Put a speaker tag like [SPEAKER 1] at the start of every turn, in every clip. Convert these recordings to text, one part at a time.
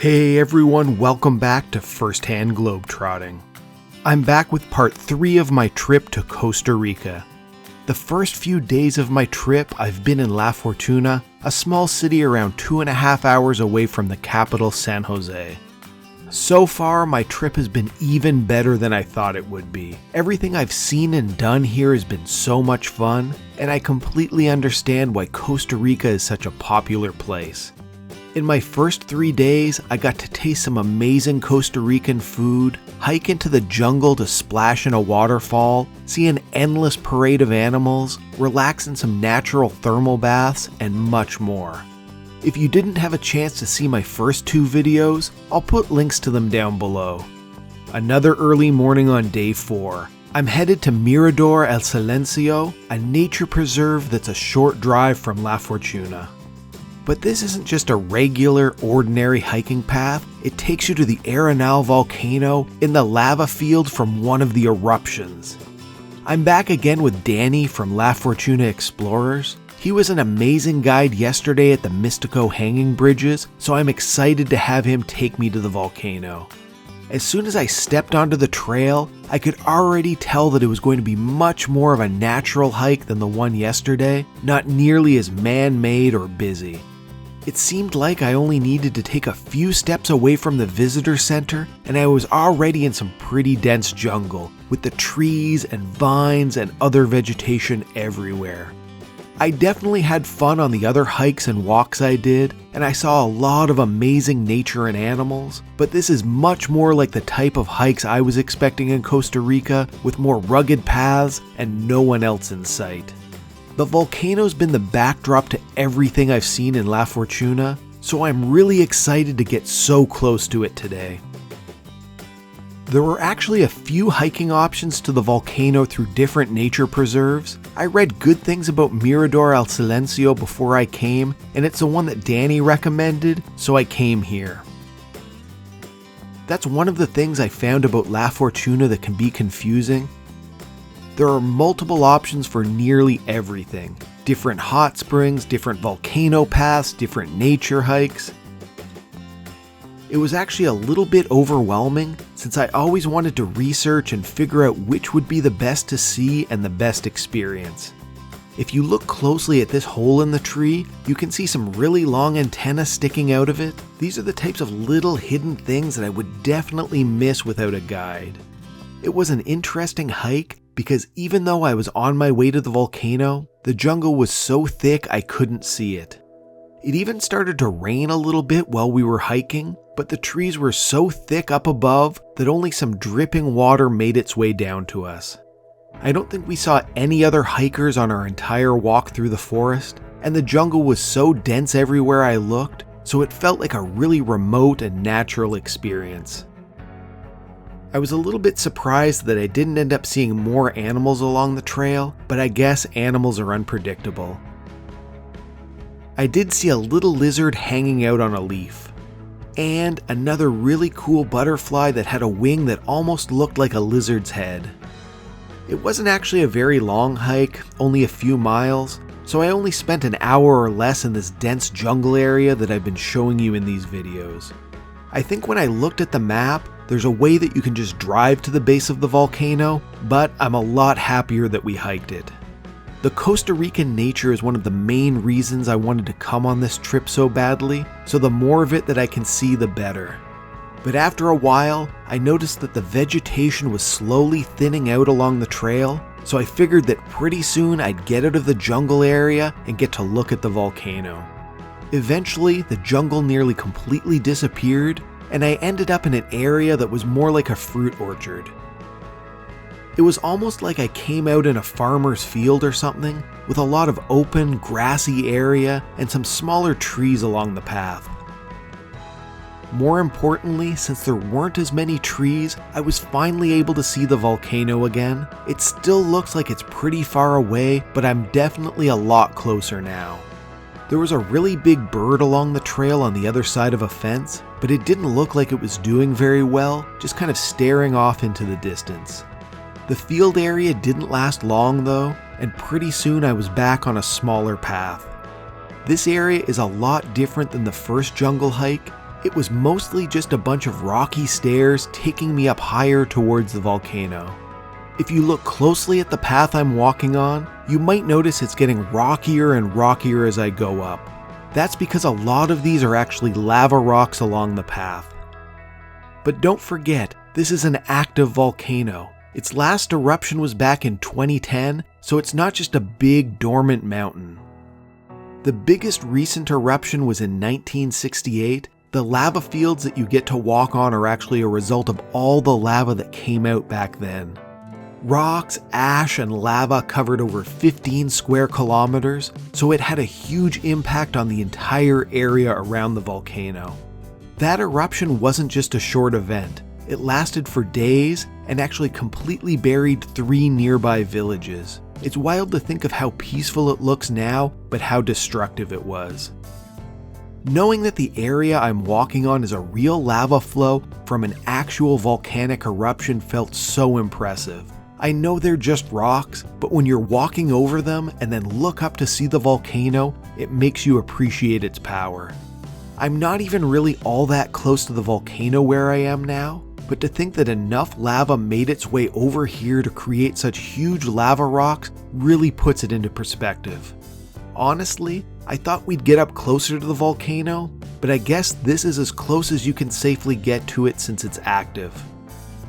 [SPEAKER 1] Hey everyone, welcome back to Firsthand Globetrotting. I'm back with part 3 of my trip to Costa Rica. The first few days of my trip, I've been in La Fortuna, a small city around 2.5 hours away from the capital, San Jose. So far, my trip has been even better than I thought it would be. Everything I've seen and done here has been so much fun, and I completely understand why Costa Rica is such a popular place. In my first 3 days, I got to taste some amazing Costa Rican food, hike into the jungle to splash in a waterfall, see an endless parade of animals, relax in some natural thermal baths, and much more. If you didn't have a chance to see my first 2 videos, I'll put links to them down below. Another early morning on day 4. I'm headed to Mirador El Silencio, a nature preserve that's a short drive from La Fortuna. But this isn't just a regular, ordinary hiking path. It takes you to the Arenal Volcano in the lava field from one of the eruptions. I'm back again with Danny from La Fortuna Explorers. He was an amazing guide yesterday at the Mystico hanging bridges, so I'm excited to have him take me to the volcano. As soon as I stepped onto the trail, I could already tell that it was going to be much more of a natural hike than the one yesterday, not nearly as man-made or busy. It seemed like I only needed to take a few steps away from the visitor center, and I was already in some pretty dense jungle, with the trees and vines and other vegetation everywhere. I definitely had fun on the other hikes and walks I did, and I saw a lot of amazing nature and animals, but this is much more like the type of hikes I was expecting in Costa Rica, with more rugged paths and no one else in sight. The volcano's been the backdrop to everything I've seen in La Fortuna, so I'm really excited to get so close to it today. There were actually a few hiking options to the volcano through different nature preserves. I read good things about Mirador El Silencio before I came, and it's the one that Danny recommended, so I came here. That's one of the things I found about La Fortuna that can be confusing. There are multiple options for nearly everything. Different hot springs, different volcano paths, different nature hikes. It was actually a little bit overwhelming since I always wanted to research and figure out which would be the best to see and the best experience. If you look closely at this hole in the tree, you can see some really long antennae sticking out of it. These are the types of little hidden things that I would definitely miss without a guide. It was an interesting hike because even though I was on my way to the volcano, the jungle was so thick I couldn't see it. It even started to rain a little bit while we were hiking, but the trees were so thick up above that only some dripping water made its way down to us. I don't think we saw any other hikers on our entire walk through the forest, and the jungle was so dense everywhere I looked, so it felt like a really remote and natural experience. I was a little bit surprised that I didn't end up seeing more animals along the trail, but I guess animals are unpredictable. I did see a little lizard hanging out on a leaf, and another really cool butterfly that had a wing that almost looked like a lizard's head. It wasn't actually a very long hike, only a few miles, so I only spent an hour or less in this dense jungle area that I've been showing you in these videos. I think when I looked at the map, there's a way that you can just drive to the base of the volcano, but I'm a lot happier that we hiked it. The Costa Rican nature is one of the main reasons I wanted to come on this trip so badly, so the more of it that I can see, the better. But after a while, I noticed that the vegetation was slowly thinning out along the trail, so I figured that pretty soon I'd get out of the jungle area and get to look at the volcano. Eventually, the jungle nearly completely disappeared, and I ended up in an area that was more like a fruit orchard. It was almost like I came out in a farmer's field or something, with a lot of open, grassy area and some smaller trees along the path. More importantly, since there weren't as many trees, I was finally able to see the volcano again. It still looks like it's pretty far away, but I'm definitely a lot closer now. There was a really big bird along the trail on the other side of a fence, but it didn't look like it was doing very well, just kind of staring off into the distance. The field area didn't last long though, and pretty soon I was back on a smaller path. This area is a lot different than the first jungle hike, It was mostly just a bunch of rocky stairs taking me up higher towards the volcano. If you look closely at the path I'm walking on, you might notice it's getting rockier and rockier as I go up. That's because a lot of these are actually lava rocks along the path. But don't forget, this is an active volcano. Its last eruption was back in 2010, so it's not just a big dormant mountain. The biggest recent eruption was in 1968. The lava fields that you get to walk on are actually a result of all the lava that came out back then. Rocks, ash, and lava covered over 15 square kilometers, so it had a huge impact on the entire area around the volcano. That eruption wasn't just a short event. It lasted for days and actually completely buried 3 nearby villages. It's wild to think of how peaceful it looks now, but how destructive it was. Knowing that the area I'm walking on is a real lava flow from an actual volcanic eruption felt so impressive. I know they're just rocks, but when you're walking over them and then look up to see the volcano, it makes you appreciate its power. I'm not even really all that close to the volcano where I am now, but to think that enough lava made its way over here to create such huge lava rocks really puts it into perspective. Honestly, I thought we'd get up closer to the volcano, but I guess this is as close as you can safely get to it since it's active.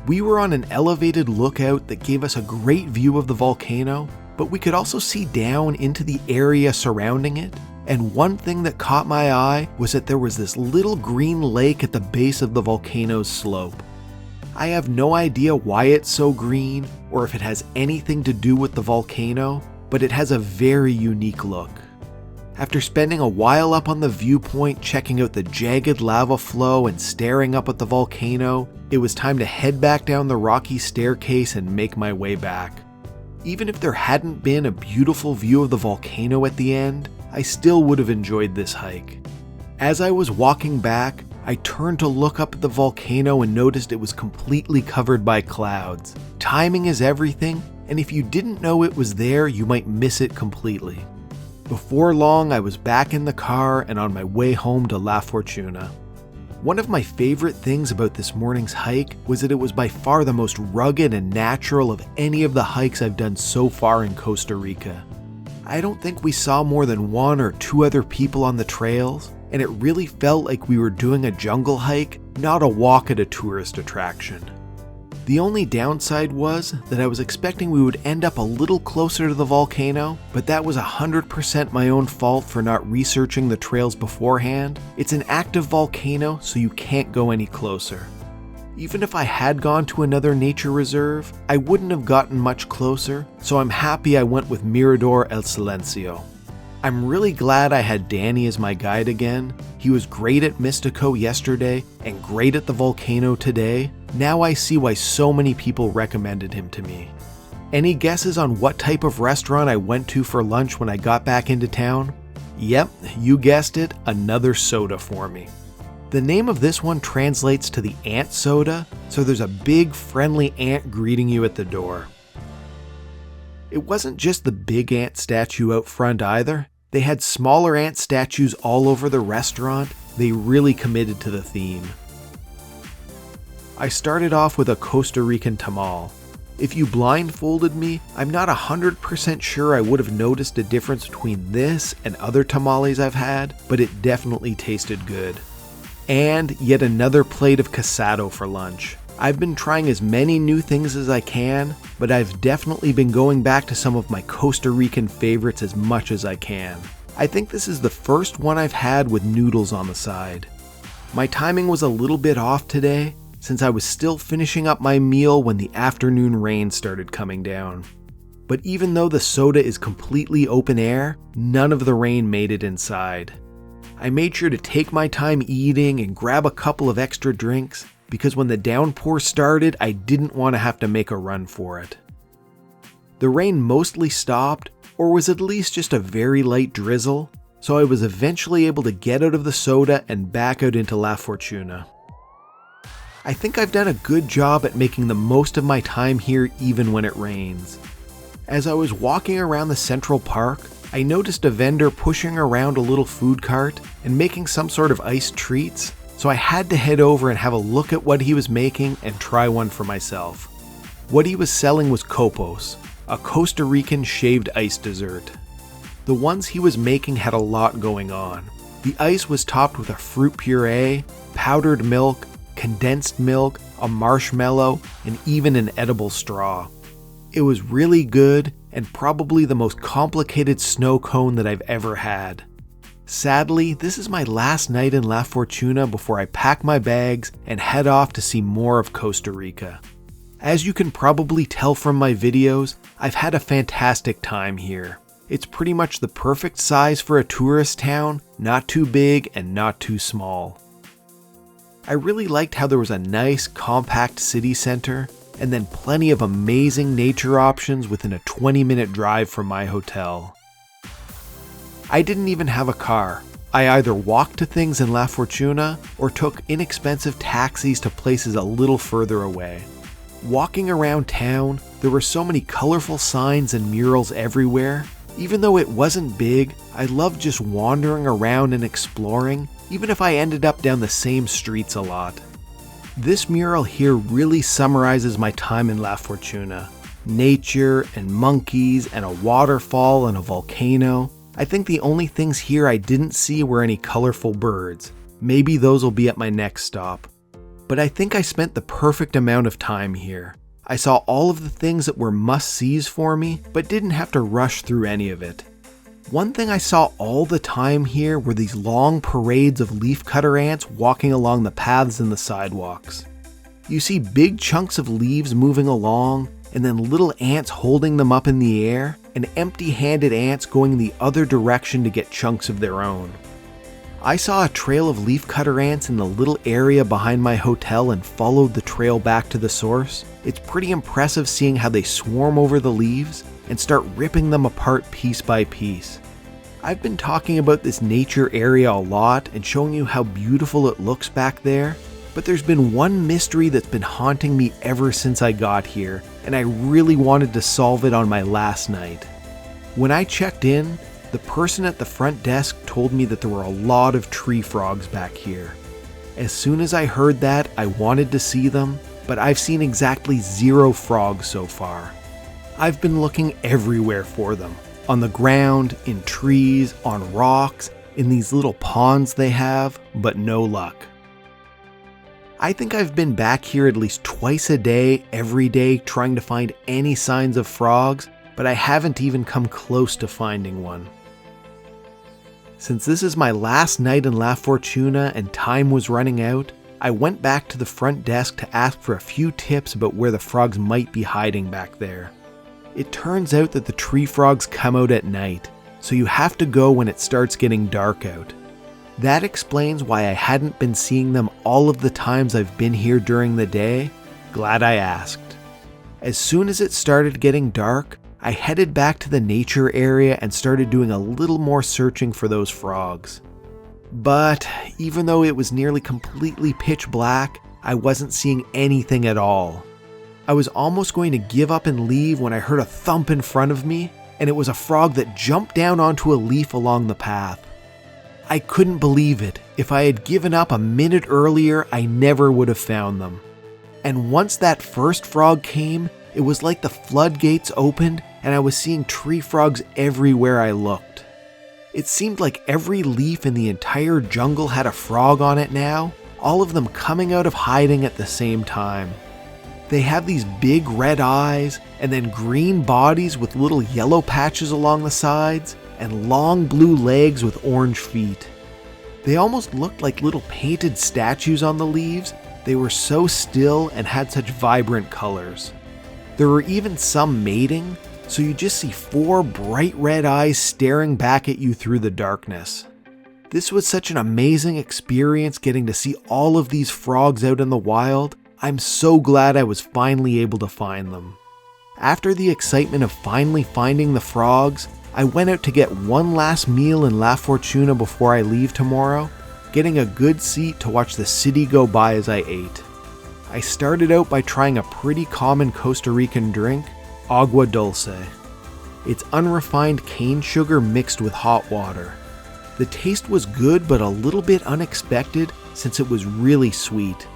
[SPEAKER 1] We were on an elevated lookout that gave us a great view of the volcano, but we could also see down into the area surrounding it, and one thing that caught my eye was that there was this little green lake at the base of the volcano's slope. I have no idea why it's so green or if it has anything to do with the volcano, but it has a very unique look. After spending a while up on the viewpoint checking out the jagged lava flow and staring up at the volcano, it was time to head back down the rocky staircase and make my way back. Even if there hadn't been a beautiful view of the volcano at the end, I still would have enjoyed this hike. As I was walking back, I turned to look up at the volcano and noticed it was completely covered by clouds. Timing is everything, and if you didn't know it was there, you might miss it completely. Before long, I was back in the car and on my way home to La Fortuna. One of my favorite things about this morning's hike was that it was by far the most rugged and natural of any of the hikes I've done so far in Costa Rica. I don't think we saw more than 1 or 2 other people on the trails, and it really felt like we were doing a jungle hike, not a walk at a tourist attraction. The only downside was that I was expecting we would end up a little closer to the volcano, but that was 100% my own fault for not researching the trails beforehand. It's an active volcano, so you can't go any closer. Even if I had gone to another nature reserve, I wouldn't have gotten much closer, so I'm happy I went with Mirador El Silencio. I'm really glad I had Danny as my guide again. He was great at Mystico yesterday and great at the volcano today. Now I see why so many people recommended him to me. Any guesses on what type of restaurant I went to for lunch when I got back into town? Yep, you guessed it, another soda for me. The name of this one translates to the ant soda, so there's a big friendly ant greeting you at the door. It wasn't just the big ant statue out front either. They had smaller ant statues all over the restaurant. They really committed to the theme. I started off with a Costa Rican tamal. If you blindfolded me, I'm not 100% sure I would have noticed a difference between this and other tamales I've had, but it definitely tasted good. And yet another plate of casado for lunch. I've been trying as many new things as I can, but I've definitely been going back to some of my Costa Rican favorites as much as I can. I think this is the first one I've had with noodles on the side. My timing was a little bit off today, since I was still finishing up my meal when the afternoon rain started coming down. But even though the soda is completely open air, none of the rain made it inside. I made sure to take my time eating and grab a couple of extra drinks, because when the downpour started, I didn't want to have to make a run for it. The rain mostly stopped, or was at least just a very light drizzle, so I was eventually able to get out of the soda and back out into La Fortuna. I think I've done a good job at making the most of my time here even when it rains. As I was walking around the Central Park, I noticed a vendor pushing around a little food cart and making some sort of iced treats, so I had to head over and have a look at what he was making and try one for myself. What he was selling was copos, a Costa Rican shaved ice dessert. The ones he was making had a lot going on. The ice was topped with a fruit puree, powdered milk, condensed milk, a marshmallow, and even an edible straw. It was really good and probably the most complicated snow cone that I've ever had. Sadly, this is my last night in La Fortuna before I pack my bags and head off to see more of Costa Rica. As you can probably tell from my videos, I've had a fantastic time here. It's pretty much the perfect size for a tourist town, not too big and not too small. I really liked how there was a nice, compact city center, and then plenty of amazing nature options within a 20-minute drive from my hotel. I didn't even have a car. I either walked to things in La Fortuna or took inexpensive taxis to places a little further away. Walking around town, there were so many colorful signs and murals everywhere. Even though it wasn't big, I loved just wandering around and exploring, even if I ended up down the same streets a lot. This mural here really summarizes my time in La Fortuna. Nature and monkeys and a waterfall and a volcano. I think the only things here I didn't see were any colorful birds. Maybe those will be at my next stop. But I think I spent the perfect amount of time here. I saw all of the things that were must-sees for me, but didn't have to rush through any of it. One thing I saw all the time here were these long parades of leafcutter ants walking along the paths and the sidewalks. You see big chunks of leaves moving along, and then little ants holding them up in the air, and empty-handed ants going the other direction to get chunks of their own. I saw a trail of leafcutter ants in the little area behind my hotel and followed the trail back to the source. It's pretty impressive seeing how they swarm over the leaves and start ripping them apart piece by piece. I've been talking about this nature area a lot and showing you how beautiful it looks back there, but there's been one mystery that's been haunting me ever since I got here, and I really wanted to solve it on my last night. When I checked in, the person at the front desk told me that there were a lot of tree frogs back here. As soon as I heard that, I wanted to see them, but I've seen exactly 0 frogs so far. I've been looking everywhere for them. On the ground, in trees, on rocks, in these little ponds they have, but no luck. I think I've been back here at least twice a day, every day, trying to find any signs of frogs, but I haven't even come close to finding one. Since this is my last night in La Fortuna and time was running out, I went back to the front desk to ask for a few tips about where the frogs might be hiding back there. It turns out that the tree frogs come out at night, so you have to go when it starts getting dark out. That explains why I hadn't been seeing them all of the times I've been here during the day. Glad I asked. As soon as it started getting dark, I headed back to the nature area and started doing a little more searching for those frogs. But even though it was nearly completely pitch black, I wasn't seeing anything at all. I was almost going to give up and leave when I heard a thump in front of me, and it was a frog that jumped down onto a leaf along the path. I couldn't believe it. If I had given up a minute earlier, I never would have found them. And once that first frog came, it was like the floodgates opened and I was seeing tree frogs everywhere I looked. It seemed like every leaf in the entire jungle had a frog on it now, all of them coming out of hiding at the same time. They have these big red eyes and then green bodies with little yellow patches along the sides and long blue legs with orange feet. They almost looked like little painted statues on the leaves. They were so still and had such vibrant colors. There were even some mating, so you just see 4 bright red eyes staring back at you through the darkness. This was such an amazing experience getting to see all of these frogs out in the wild. I'm so glad I was finally able to find them. After the excitement of finally finding the frogs, I went out to get one last meal in La Fortuna before I leave tomorrow, getting a good seat to watch the city go by as I ate. I started out by trying a pretty common Costa Rican drink, agua dulce. It's unrefined cane sugar mixed with hot water. The taste was good but a little bit unexpected since it was really sweet.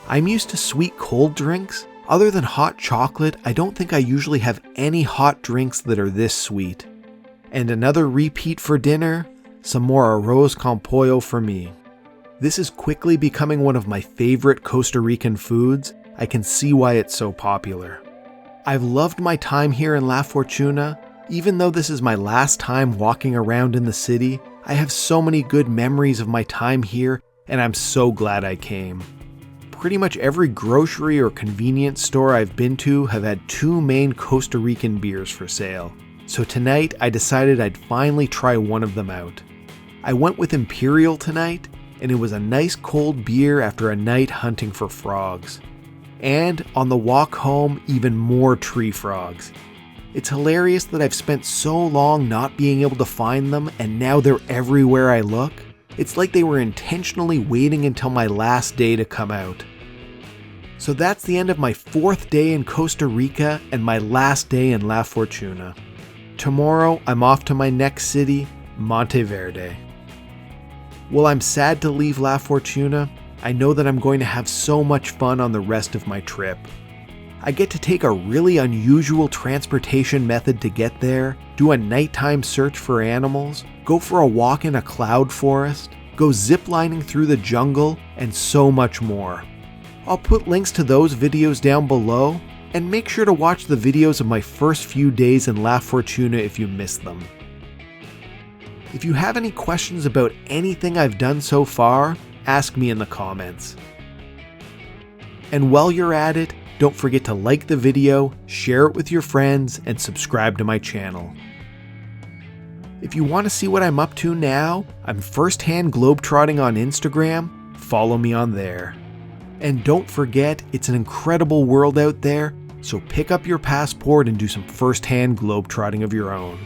[SPEAKER 1] I'm used to sweet cold drinks. Other than hot chocolate, I don't think I usually have any hot drinks that are this sweet. And another repeat for dinner, some more arroz con pollo for me. This is quickly becoming one of my favorite Costa Rican foods. I can see why it's so popular. I've loved my time here in La Fortuna. Even though this is my last time walking around in the city, I have so many good memories of my time here, and I'm so glad I came. Pretty much every grocery or convenience store I've been to have had 2 main Costa Rican beers for sale. So tonight I decided I'd finally try one of them out. I went with Imperial tonight, and it was a nice cold beer after a night hunting for frogs. And on the walk home, even more tree frogs. It's hilarious that I've spent so long not being able to find them, and now they're everywhere I look. It's like they were intentionally waiting until my last day to come out. So that's the end of my 4th day in Costa Rica and my last day in La Fortuna. Tomorrow, I'm off to my next city, Monteverde. While I'm sad to leave La Fortuna, I know that I'm going to have so much fun on the rest of my trip. I get to take a really unusual transportation method to get there, do a nighttime search for animals, go for a walk in a cloud forest, go ziplining through the jungle, and so much more. I'll put links to those videos down below, and make sure to watch the videos of my first few days in La Fortuna if you missed them. If you have any questions about anything I've done so far, ask me in the comments. And while you're at it, don't forget to like the video, share it with your friends, and subscribe to my channel. If you want to see what I'm up to now, I'm firsthand globetrotting on Instagram. Follow me on there. And don't forget, it's an incredible world out there, so pick up your passport and do some firsthand globetrotting of your own.